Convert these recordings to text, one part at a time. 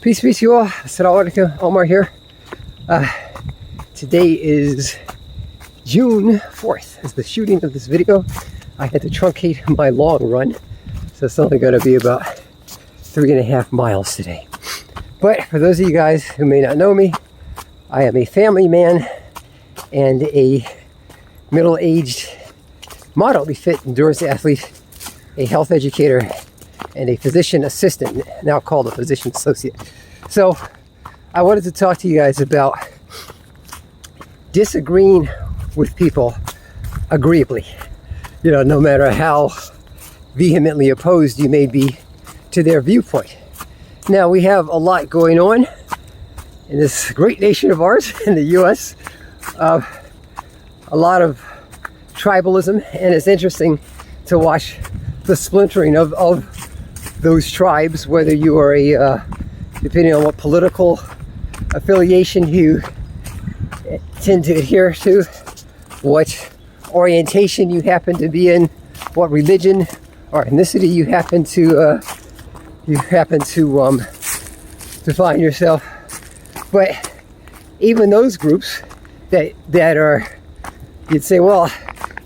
Peace, peace, you all. Assalamu alaikum. Omar here. Today is June 4th. It's the shooting of this video. I had to truncate my long run, so it's only going to be about 3.5 miles today. But for those of you guys who may not know me, I am a family man and a middle-aged, moderately fit endurance athlete, a health educator, and a physician assistant, now called a physician associate. So I wanted to talk to you guys about disagreeing with people agreeably. You know, no matter how vehemently opposed you may be to their viewpoint. Now, we have a lot going on in this great nation of ours, in the US. A lot of tribalism, and it's interesting to watch the splintering of those tribes, whether you are depending on what political affiliation you tend to adhere to, what orientation you happen to be in, what religion or ethnicity you happen to find yourself. But even those groups that are, you'd say, well,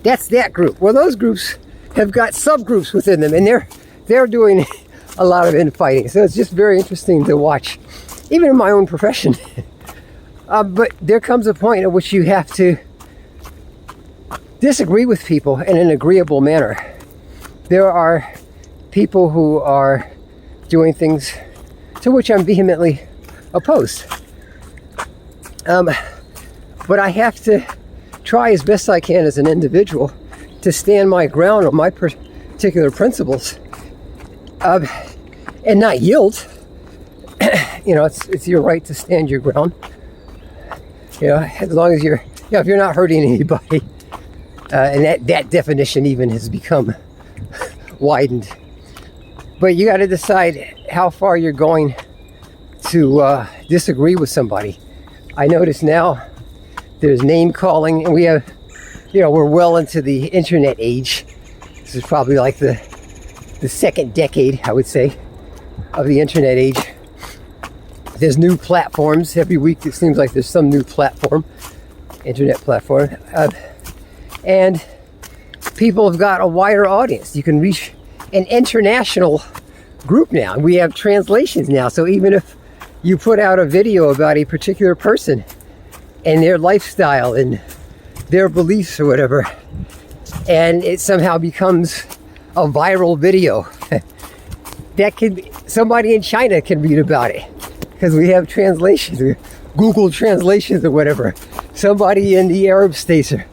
that's that group. Well, those groups have got subgroups within them, and they're doing a lot of infighting. So it's just very interesting to watch, even in my own profession. But there comes a point at which you have to disagree with people in an agreeable manner. There are people who are doing things to which I'm vehemently opposed. But I have to try as best I can as an individual to stand my ground on my particular principles, and not yield. You know, it's your right to stand your ground. You know, as long as if you're not hurting anybody, and that definition even has become widened. But you got to decide how far you're going to disagree with somebody. I notice now there's name calling, and we have, we're well into the internet age. This is probably like the second decade, I would say, of the internet age. There's new platforms. Every week it seems like there's some new platform, internet platform. And people have got a wider audience. You can reach an international group now. We have translations now. So even if you put out a video about a particular person and their lifestyle and their beliefs or whatever, and it somehow becomes a viral video, somebody in China can read about it because we have translations, Google translations or whatever. Somebody in the Arab states, or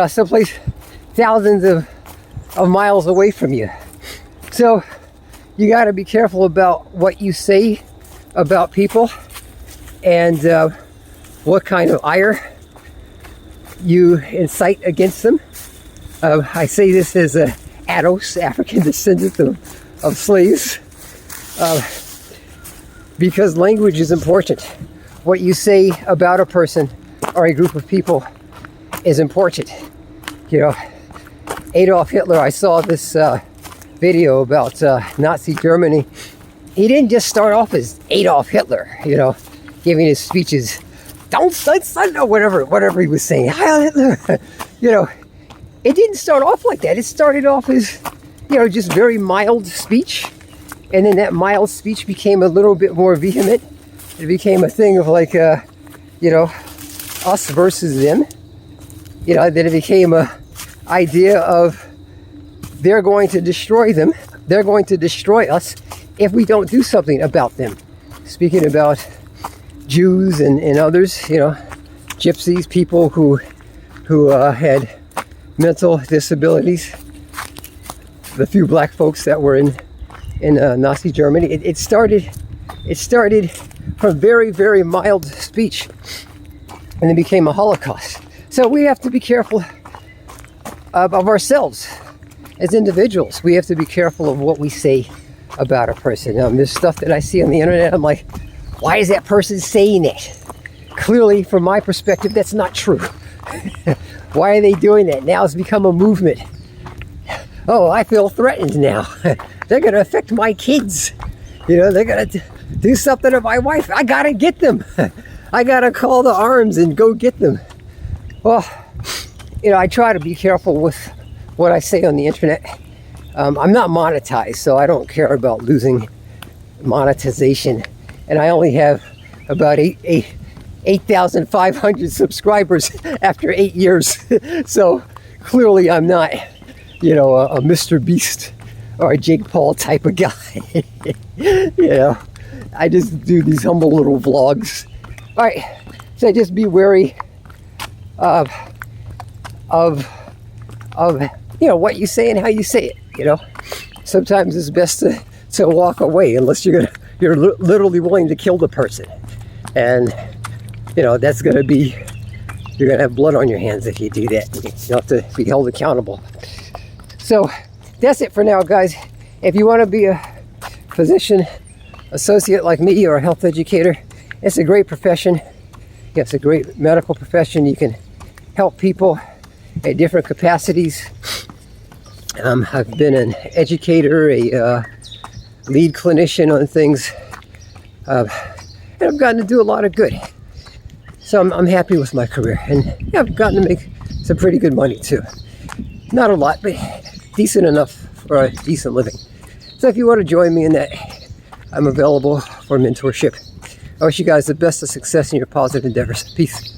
someplace thousands of miles away from you. So you got to be careful about what you say about people and what kind of ire you incite against them. I say this as a Ados, African descendant of slaves, because language is important. What you say about a person or a group of people is important. Adolf Hitler, I saw this video about Nazi Germany. He didn't just start off as Adolf Hitler, giving his speeches, don't son, or whatever he was saying, Heil Hitler. It didn't start off like that. It started off as, just very mild speech. And then that mild speech became a little bit more vehement. It became a thing of like, us versus them. Then it became a idea of they're going to destroy them. They're going to destroy us if we don't do something about them. Speaking about Jews and others, gypsies, people who had mental disabilities, the few black folks that were in Nazi Germany. It started from very, very mild speech, and it became a Holocaust. So we have to be careful of ourselves as individuals. We have to be careful of what we say about a person. There's stuff that I see on the internet, I'm like, why is that person saying it? Clearly, from my perspective, that's not true. Why are they doing that? Now it's become a movement. Oh, I feel threatened now. They're going to affect my kids. You know, they gotta do something to my wife. I gotta get them. I gotta call the arms and go get them. Well, you know, I try to be careful with what I say on the internet. I'm not monetized, so I don't care about losing monetization. And I only have about 8,500 subscribers after 8 years. So clearly I'm not, you know, a Mr. Beast or a Jake Paul type of guy. You know, I just do these humble little vlogs. All right, so just be wary of you know, what you say and how you say it. You know, sometimes it's best to walk away unless you're literally willing to kill the person, and you know that's gonna be, you're gonna have blood on your hands if you do that. You have to be held accountable. So that's it for now, guys. If you want to be a physician associate like me or a health educator, it's a great profession. It's a great medical profession. You can help people at different capacities. I've been an educator, a lead clinician on things, and I've gotten to do a lot of good. So I'm happy with my career, and yeah, I've gotten to make some pretty good money too. Not a lot, but decent enough for a decent living. So if you want to join me in that, I'm available for mentorship. I wish you guys the best of success in your positive endeavors. Peace.